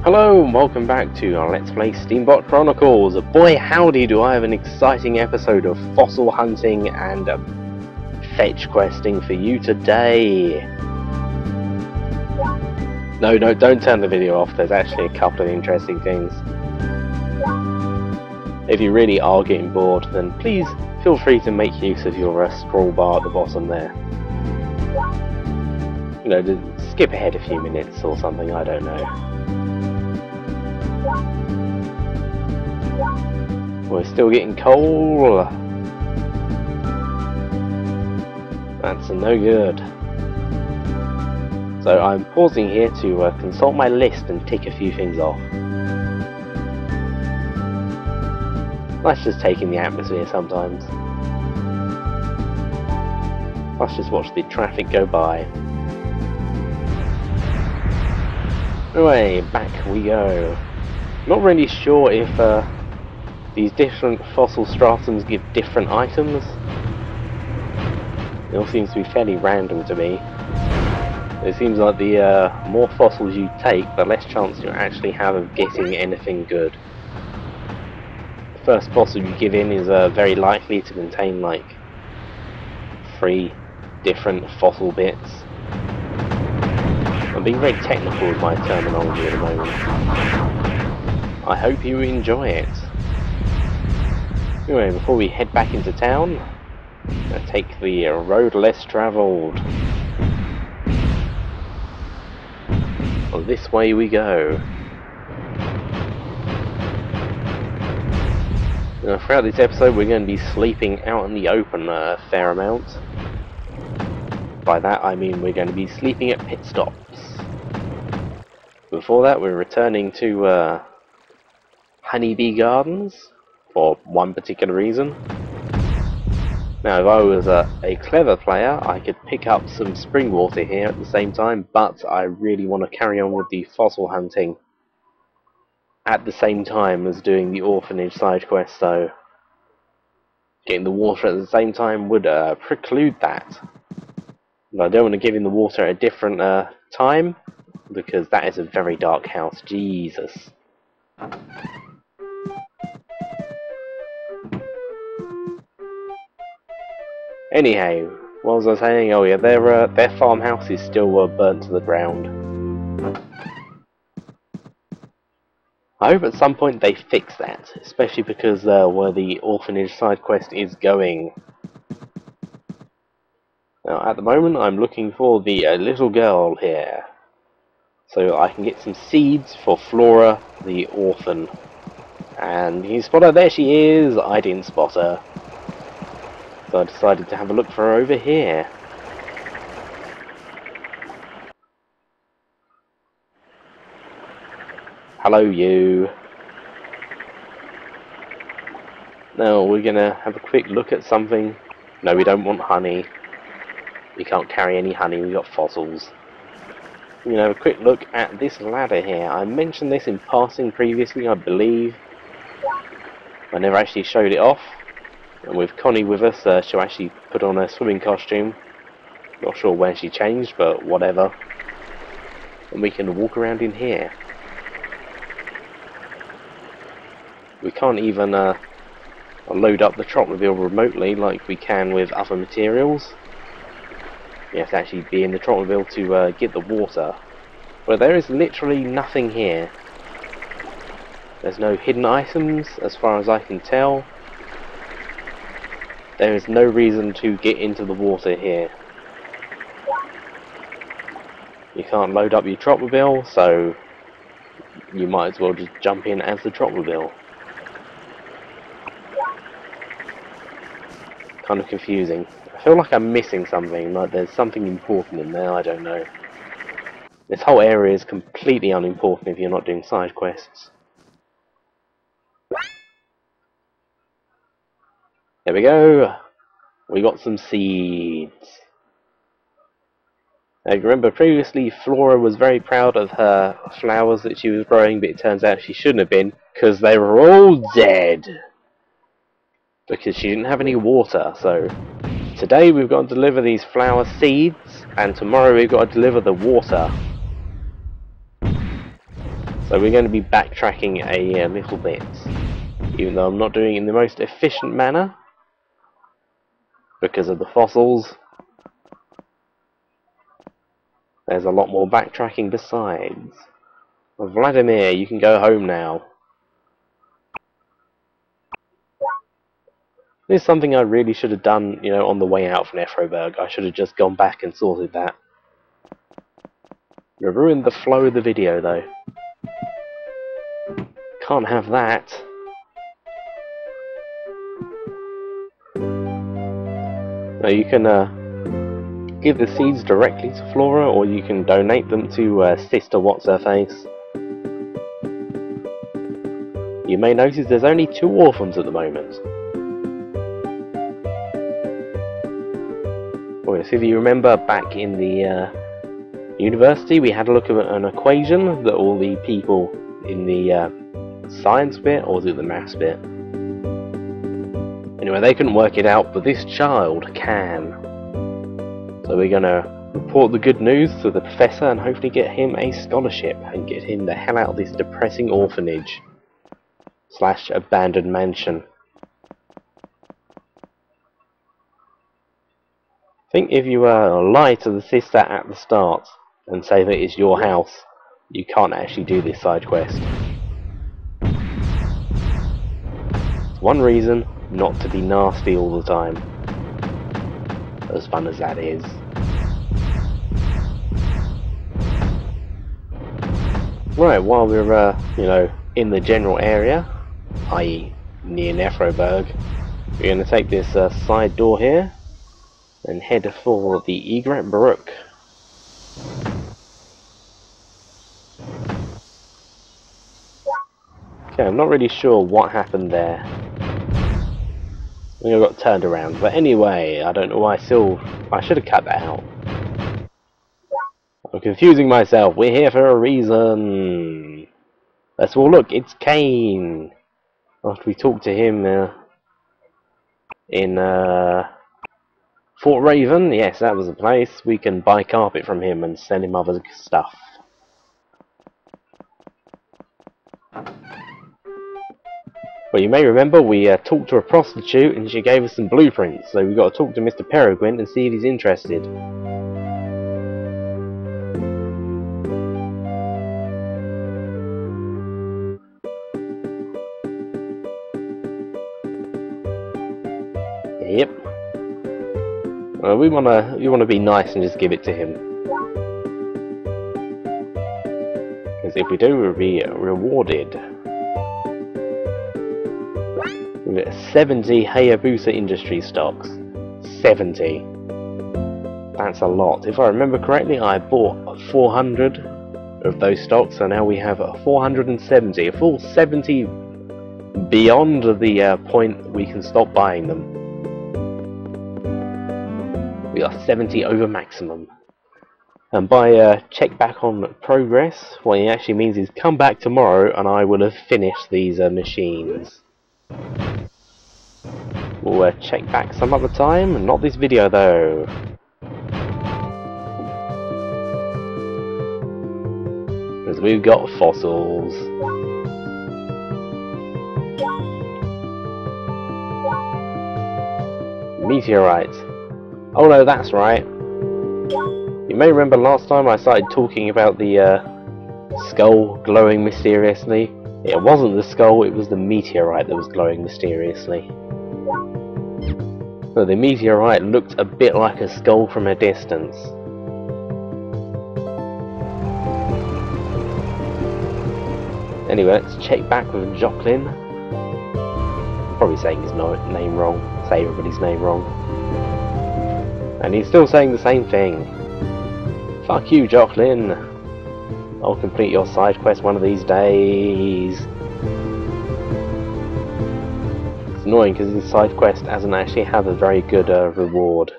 Hello and welcome back to our Let's Play Steambot Chronicles. Boy howdy do I have an exciting episode of fossil hunting and fetch questing for you today. No, don't turn the video off, there's actually a couple of interesting things. If you really are getting bored, then please feel free to make use of your scroll bar at the bottom there. You know, just skip ahead a few minutes or something, I don't know. We're still getting coal. That's no good. So I'm pausing here to consult my list and tick a few things off. Nice just taking the atmosphere sometimes. Let's just watch the traffic go by. Anyway, back we go. Not really sure if these different fossil stratums give different items. It all seems to be fairly random to me. It seems like the more fossils you take, the less chance you actually have of getting anything good. The first fossil you give in is very likely to contain like 3 different fossil bits. I'm being very technical with my terminology at the moment. I hope you enjoy it. Anyway, before we head back into town, I'm going to take the road less travelled. Well, this way we go. Now, throughout this episode we're going to be sleeping out in the open a fair amount. By that I mean we're going to be sleeping at pit stops. Before that we're returning to Honeybee Gardens, for one particular reason. Now if I was a clever player I could pick up some spring water here at the same time, but I really want to carry on with the fossil hunting at the same time as doing the Orphanage side quest, so getting the water at the same time would preclude that. And I don't want to give him the water at a different time, because that is a very dark house, Jesus. Anyhow, what was I saying? Oh yeah, their farmhouse is still burnt to the ground. I hope at some point they fix that, especially because where the Orphanage side quest is going. Now, at the moment, I'm looking for the little girl here, so I can get some seeds for Flora, the orphan. And you spot her? There she is! I didn't spot her. So I decided to have a look for her over here. Hello, you. Now we're gonna have a quick look at something. No, we don't want honey. We can't carry any honey, we've got fossils. We're gonna have a quick look at this ladder here. I mentioned this in passing previously, I believe. I never actually showed it off. And with Connie with us, she'll actually put on her swimming costume. Not sure where she changed, but whatever. And we can walk around in here. We can't even load up the Trotmobile remotely like we can with other materials. You have to actually be in the Trotmobile to get the water. But there is literally nothing here. There's no hidden items as far as I can tell. There is no reason to get into the water here. You can't load up your Trotmobile, so you might as well just jump in as the Trotmobile. Kind of confusing. I feel like I'm missing something, like there's something important in there, I don't know. This whole area is completely unimportant if you're not doing side quests. There we go. We got some seeds. Now, you remember previously Flora was very proud of her flowers that she was growing, but it turns out she shouldn't have been, because they were all dead. Because she didn't have any water, so today we've got to deliver these flower seeds, and tomorrow we've got to deliver the water. So So we're going to be backtracking a little bit, even though I'm not doing it in the most efficient manner because of the fossils. There's a lot more backtracking besides. Vladimir, you can go home now. This is something I really should have done, you know, on the way out from Nefroberg. I should have just gone back and sorted that. You ruined the flow of the video, though. Can't have that. Now you can give the seeds directly to Flora, or you can donate them to Sister What's-Her-Face. You may notice there's only 2 orphans at the moment. Well, so if you remember back in the university, we had a look at an equation that all the people in the science bit, or was it the maths bit? Anyway, they couldn't work it out, but this child can. So we're gonna report the good news to the professor and hopefully get him a scholarship and get him the hell out of this depressing orphanage / abandoned mansion. I think if you lie to the sister at the start and say that it's your house, you can't actually do this side quest. It's one reason not to be nasty all the time, as fun as that is. Right, while we're you know, in the general area, i.e. near Nefroberg, we're going to take this side door here and head for the Egret Brook. Okay, I'm not really sure what happened there. I think I got turned around, but anyway, I don't know why I should have cut that out. I'm confusing myself, we're here for a reason. Let's all look, it's Kane. After we talked to him in Fort Raven, yes, that was the place. We can buy carpet from him and send him other stuff. Well, you may remember we talked to a prostitute and she gave us some blueprints, so we've got to talk to Mr. Peregrine and see if he's interested. Yep. Well, we wanna be nice and just give it to him. Because if we do, we'll be rewarded with 70 Hayabusa Industry stocks. 70. That's a lot. If I remember correctly, I bought 400 of those stocks, so now we have 470. A full 70 beyond the point we can stop buying them. We are 70 over maximum. And by check back on progress, what it actually means is come back tomorrow and I will have finished these machines. We'll check back some other time, not this video though. Because we've got fossils. Meteorites. Oh no, that's right. You may remember last time I started talking about the skull glowing mysteriously. It wasn't the skull, it was the meteorite that was glowing mysteriously. So the meteorite looked a bit like a skull from a distance. Anyway, let's check back with Jocelyn. Probably saying his name wrong. Say everybody's name wrong. And he's still saying the same thing. Fuck you, Jocelyn. I'll complete your side quest one of these days. It's annoying because this side quest doesn't actually have a very good reward.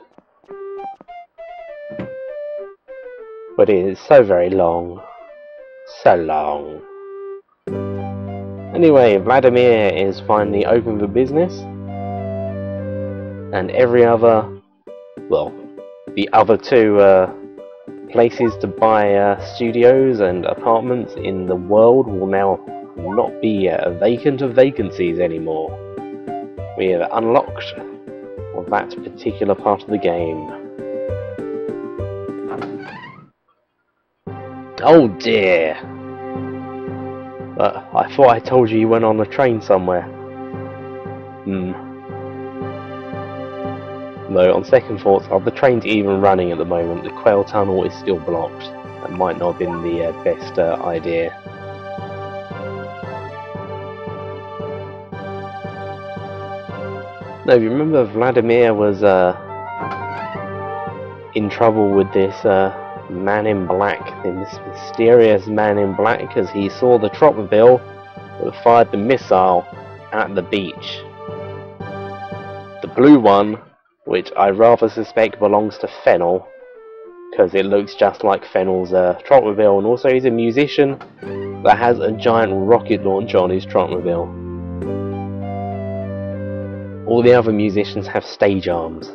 But it is so very long. So long. Anyway, Vladimir is finally open for business. And every other... well, the other two places to buy studios and apartments in the world will now not be vacant of vacancies anymore. We have unlocked that particular part of the game. Oh dear! I thought I told you went on a train somewhere. Though, on second thoughts, are the trains even running at the moment? The Quail Tunnel is still blocked. That might not have been the best idea. No, if you remember, Vladimir was in trouble with this man in black, this mysterious man in black, because he saw the Tropmobile that fired the missile at the beach. The blue one, which I rather suspect belongs to Fennel, because it looks just like Fennel's Tropmobile, and also he's a musician that has a giant rocket launcher on his Tropmobile. All the other musicians have stage arms.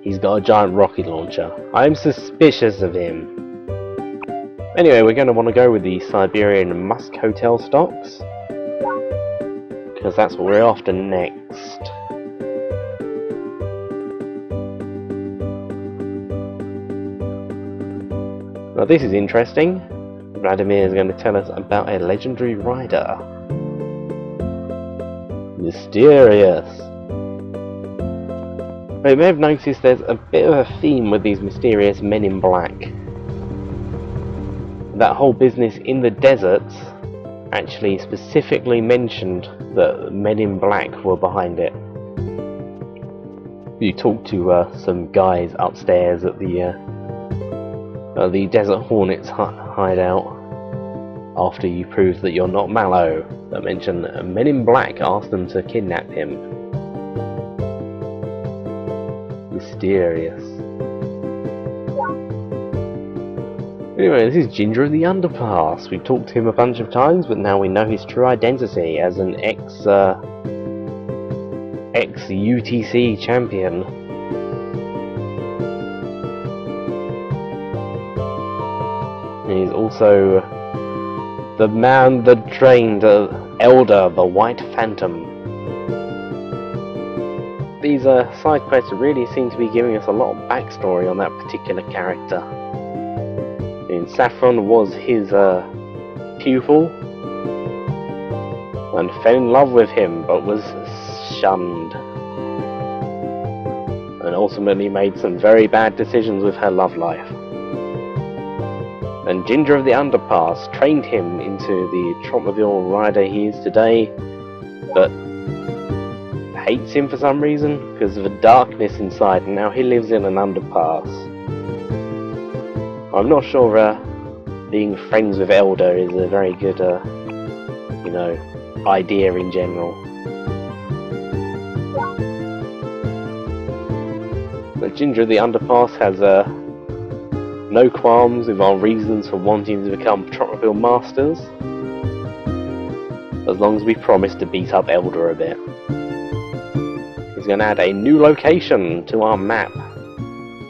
He's got a giant rocket launcher. I'm suspicious of him. Anyway, we're going to want to go with the Siberian Musk Hotel stocks, because that's what we're after next. Now this is interesting. Vladimir is going to tell us about a legendary rider. Mysterious. But you may have noticed there's a bit of a theme with these mysterious men in black. That whole business in the deserts actually specifically mentioned that men in black were behind it. You talk to some guys upstairs at the Desert Hornets hideout after you prove that you're not Mallow, that mention men in black asked them to kidnap him. Mysterious. Anyway, this is Ginger of the Underpass. We've talked to him a bunch of times, but now we know his true identity as an ex-UTC champion. He's also the man that trained Elder, the White Phantom. These side quests really seem to be giving us a lot of backstory on that particular character. And Saffron was his pupil and fell in love with him, but was shunned, and ultimately made some very bad decisions with her love life. And Ginger of the Underpass trained him into the Tropmobile rider he is today, but hates him for some reason because of the darkness inside, and now he lives in an underpass. I'm not sure being friends with Elder is a very good, idea in general. But Ginger of the Underpass has no qualms with our reasons for wanting to become Tropmobile masters, as long as we promise to beat up Elder a bit. He's going to add a new location to our map.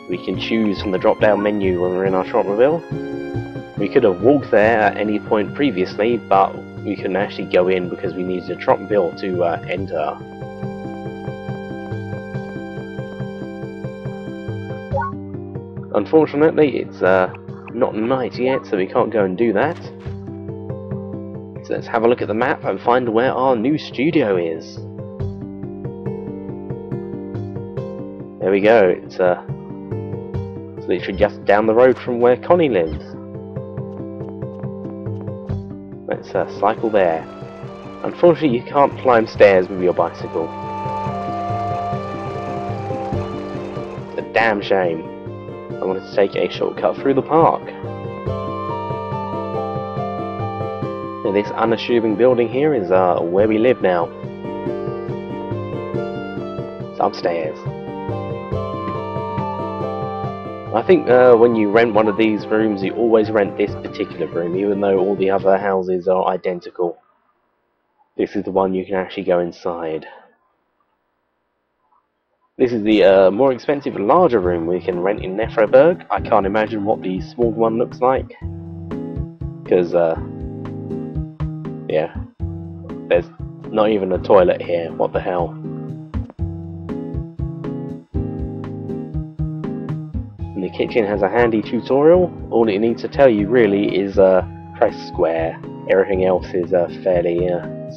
We can choose from the drop-down menu when we're in our Tropmobile. We could have walked there at any point previously, but we couldn't actually go in because we needed a Tropmobile to enter. Unfortunately, it's not night yet, so we can't go and do that. So let's have a look at the map and find where our new studio is. There we go. It's literally just down the road from where Connie lives. Let's cycle there. Unfortunately, you can't climb stairs with your bicycle. It's a damn shame. I wanted to take a shortcut through the park. Now, this unassuming building here is where we live now. It's upstairs. I think when you rent one of these rooms, you always rent this particular room, even though all the other houses are identical. This is the one you can actually go inside. This is the more expensive, larger room we can rent in Nefroberg. I can't imagine what the small one looks like, because yeah, there's not even a toilet here. What the hell? And the kitchen has a handy tutorial. All it needs to tell you really is press square. Everything else is fairly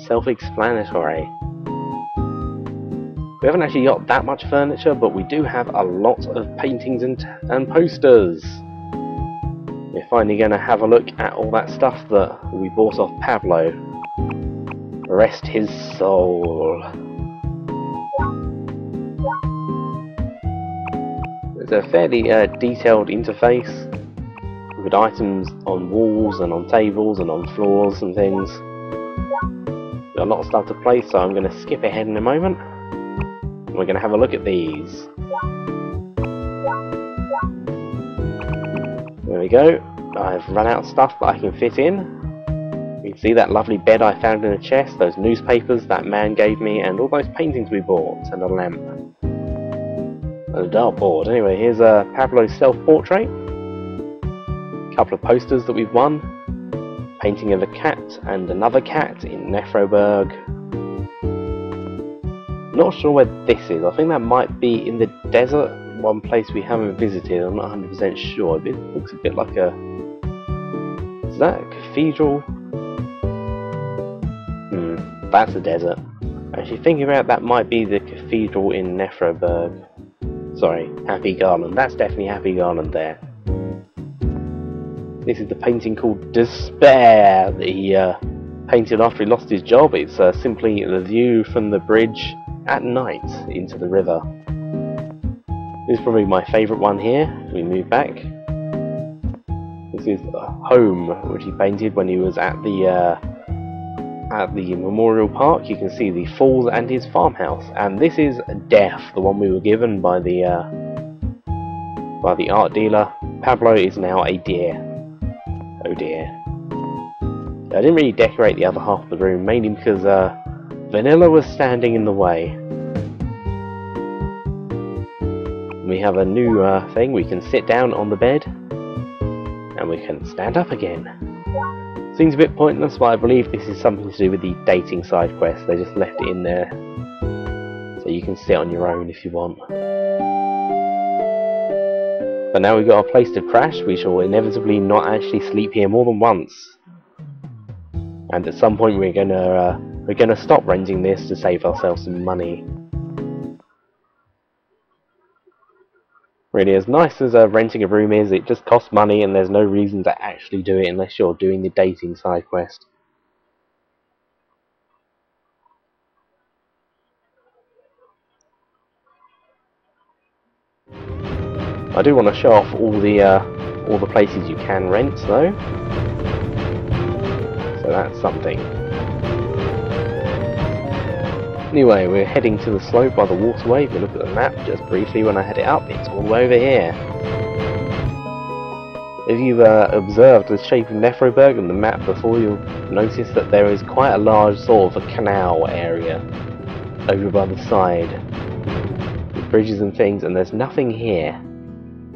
self-explanatory. We haven't actually got that much furniture, but we do have a lot of paintings and posters. We're finally going to have a look at all that stuff that we bought off Pablo. Rest his soul. There's a fairly detailed interface with items on walls and on tables and on floors and things. Got a lot of stuff to play, so I'm going to skip ahead in a moment. We're going to have a look at these. There we go. I've run out of stuff that I can fit in. You can see that lovely bed I found in a chest, those newspapers that man gave me, and all those paintings we bought, and a lamp. And a dartboard. Anyway, here's Pablo's self-portrait. A couple of posters that we've won. Painting of a cat and another cat in Nefroberg. Not sure where this is. I think that might be in the desert, one place we haven't visited. I'm not 100% sure. It looks a bit like a... Is that a cathedral? That's a desert. Actually, thinking about it, that might be the cathedral in Nefroberg. Sorry, Happy Garland. That's definitely Happy Garland there. This is the painting called Despair that he painted after he lost his job. It's simply the view from the bridge at night into the river. This is probably my favourite one here. We move back. This is the home which he painted when he was at the memorial park. You can see the falls and his farmhouse. And this is Death, the one we were given by the art dealer. Pablo is now a deer. Oh dear. I didn't really decorate the other half of the room, mainly because Vanilla was standing in the way. We have a new thing. We can sit down on the bed and we can stand up again. Seems a bit pointless, but I believe this is something to do with the dating side quest. They just left it in there so you can sit on your own if you want. But now we've got a place to crash. We shall inevitably not actually sleep here more than once. And at some point we're gonna stop renting this to save ourselves some money. Really, as nice as renting a room is, it just costs money and there's no reason to actually do it unless you're doing the dating side quest. I do want to show off all the places you can rent though. So that's something. Anyway, we're heading to the slope by the waterway. If you look at the map just briefly when I had it up, it's all the way over here. If you've observed the shape of Nefroberg and the map before, you'll notice that there is quite a large sort of a canal area over by the side with bridges and things, and there's nothing here.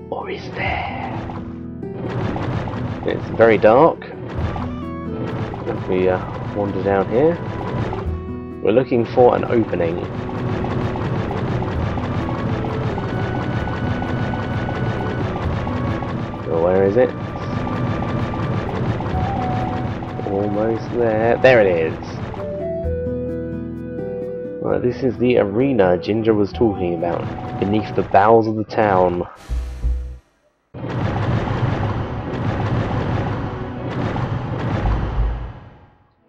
Or is there? It's very dark. If we wander down here, we're looking for an opening. So where is it? Almost there. There it is. Right, this is the arena Ginger was talking about, beneath the bowels of the town.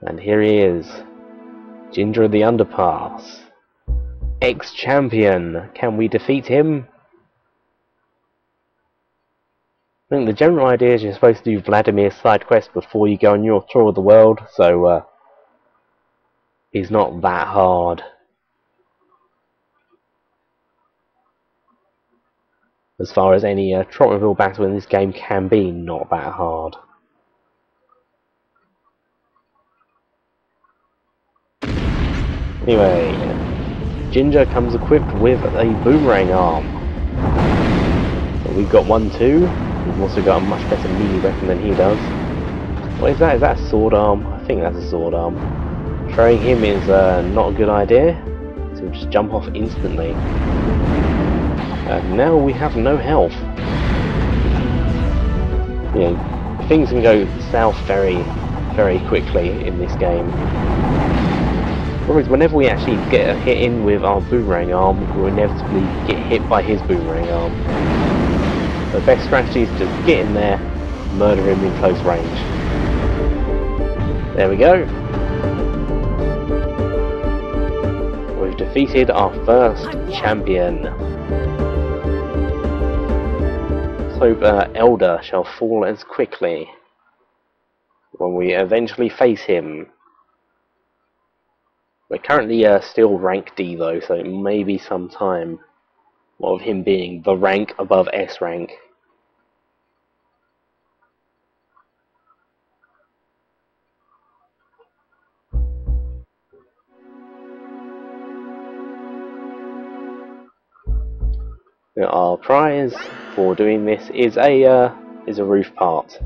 And here he is. Ginger of the Underpass. Ex-champion. Can we defeat him? I think the general idea is you're supposed to do Vladimir's side quest before you go on your tour of the world, so he's not that hard. As far as any Trotterville battle in this game can be, not that hard. Anyway, Ginger comes equipped with a boomerang arm. So we've got one too. We've also got a much better melee weapon than he does. What is that? Is that a sword arm? I think that's a sword arm. Throwing him is not a good idea. So we'll just jump off instantly. And now we have no health. You know, things can go south very, very quickly in this game. Whereas whenever we actually get a hit in with our boomerang arm, we'll inevitably get hit by his boomerang arm. The best strategy is to get in there, murder him in close range. There we go. We've defeated our first champion. Let's hope Elder shall fall as quickly when we eventually face him. We're currently still rank D though, so it may be some time of him being the rank above S rank. Now, our prize for doing this is a roof part.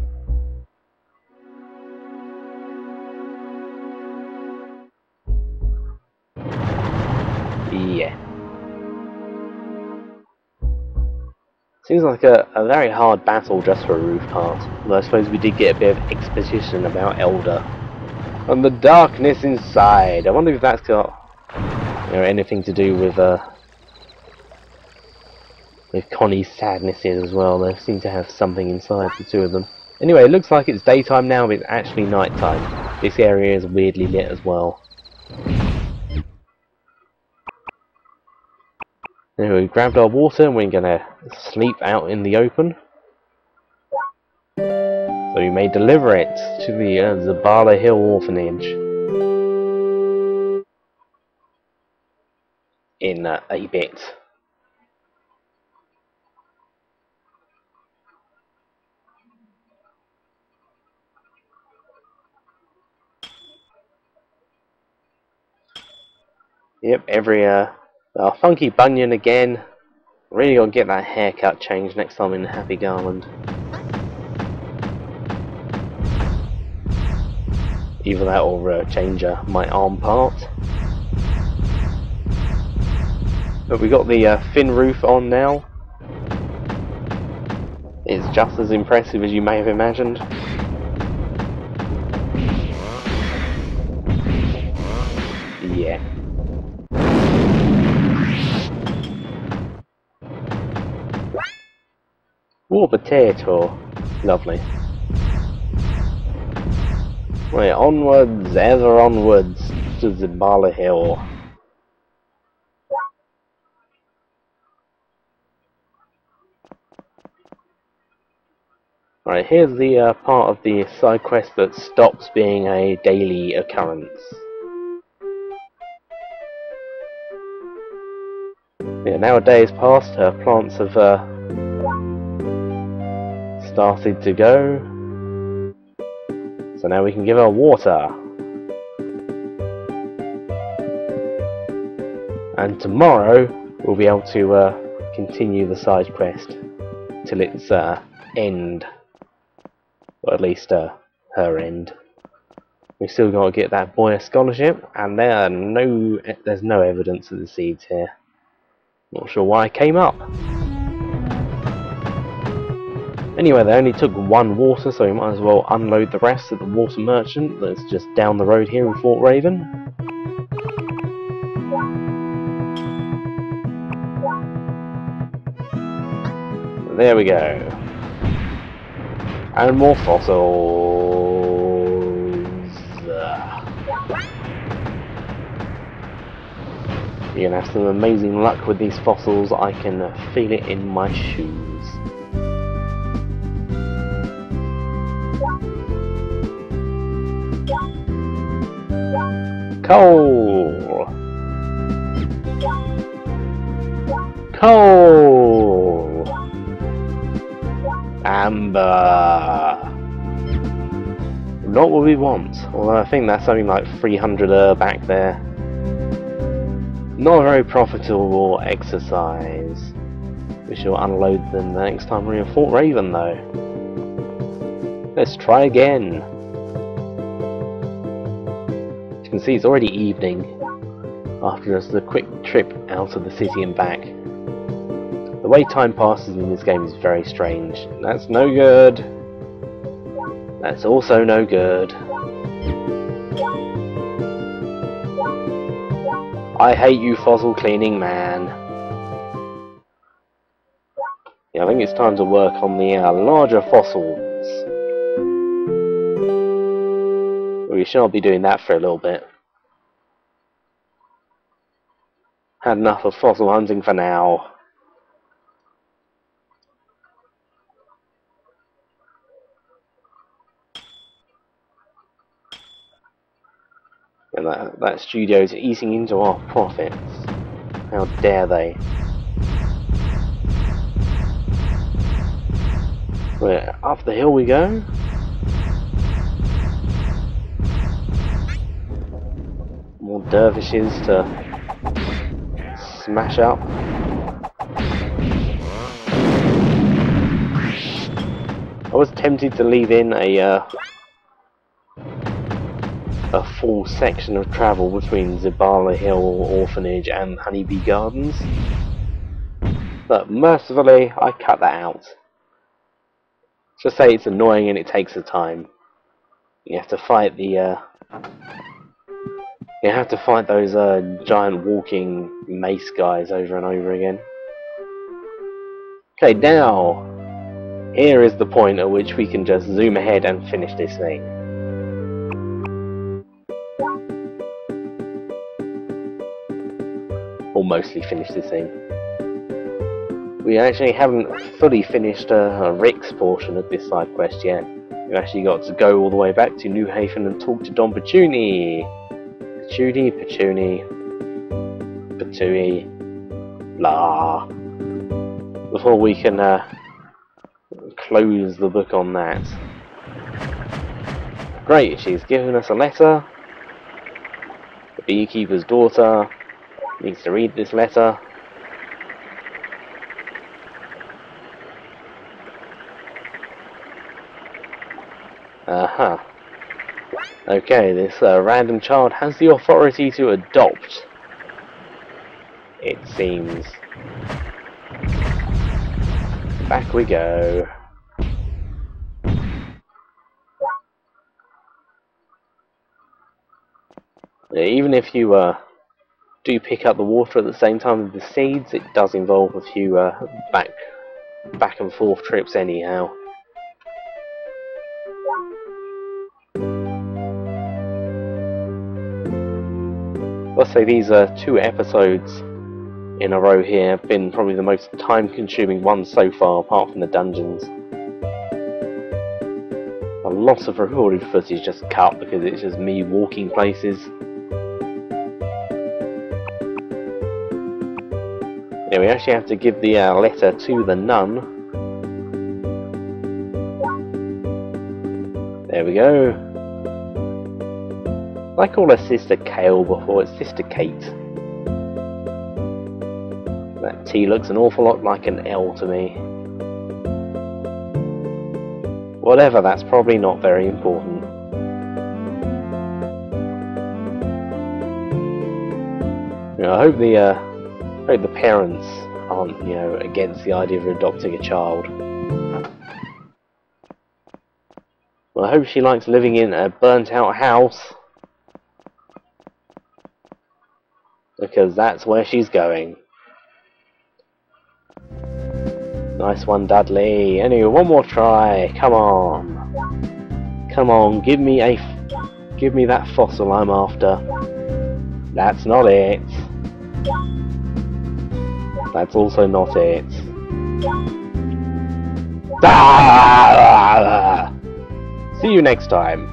Yeah. Seems like a very hard battle just for a roof part. Although I suppose we did get a bit of exposition about Elder. And the darkness inside. I wonder if that's got anything to do with Connie's sadnesses as well. They seem to have something inside the two of them. Anyway, it looks like it's daytime now, but it's actually nighttime. This area is weirdly lit as well. Anyway, we grabbed our water and we're gonna sleep out in the open. So we may deliver it to the Zabala Hill Orphanage in a bit. Yep, our funky bunion again. Really gotta get that haircut changed next time in Happy Garland. Either that or change my arm part. But we got the fin roof on now. It's just as impressive as you may have imagined. Yeah. Raw potato. Lovely. Right, onwards, ever onwards to Zabala Hill. Right, here's the part of the side quest that stops being a daily occurrence. Yeah, now a day has passed, her plants have started to go. So now we can give her water. And tomorrow we'll be able to continue the side quest till its end. Or at least her end. We've still got to get that boy a scholarship, and there's no evidence of the seeds here. Not sure why I came up. Anyway, they only took one water, so we might as well unload the rest at the water merchant that's just down the road here in Fort Raven. There we go. And more fossils. You're gonna have some amazing luck with these fossils. I can feel it in my shoes. Coal! Coal! Amber! Not what we want, although I think that's something like 300 back there. Not a very profitable exercise. We shall unload them the next time we're in Fort Raven though. Let's try again. As you can see, it's already evening after just a quick trip out of the city and back. The way time passes in this game is very strange. That's no good. That's also no good. I hate you, fossil cleaning man. Yeah, I think it's time to work on the larger fossils. We shall be doing that for a little bit. Had enough of fossil hunting for now. And that studio's eating into our profits. How dare they? Well, up the hill we go. More dervishes to smash up. I was tempted to leave in a full section of travel between Zibala Hill, Orphanage and Honeybee Gardens, but mercifully I cut that out. Just say it's annoying and it takes the time. You have to fight the those giant walking mace guys over and over again. Okay, now here is the point at which we can just zoom ahead and finish this thing. Or mostly finish this thing. We actually haven't fully finished Rick's portion of this side quest yet. We've actually got to go all the way back to New Haven and talk to Don Patoonie. Patoonie, blah. Before we can close the book on that. Great, she's given us a letter. The beekeeper's daughter needs to read this letter. Okay, this random child has the authority to adopt, it seems. Back we go. Even if you do pick up the water at the same time as the seeds, it does involve a few back and forth trips anyhow. Let's say these 2 episodes in a row here have been probably the most time-consuming ones so far, apart from the dungeons. A lot of recorded footage just cut because it's just me walking places. Yeah, we actually have to give the letter to the nun. There we go. I called her Sister Kale before, it's Sister Kate. That T looks an awful lot like an L to me. Whatever, that's probably not very important. You know, I hope the parents aren't, you know, against the idea of adopting a child. Well, I hope she likes living in a burnt-out house, because that's where she's going. Nice one, Dudley. Anyway, one more try. Come on. Come on, give me that fossil I'm after. That's not it. That's also not it. Ah! See you next time.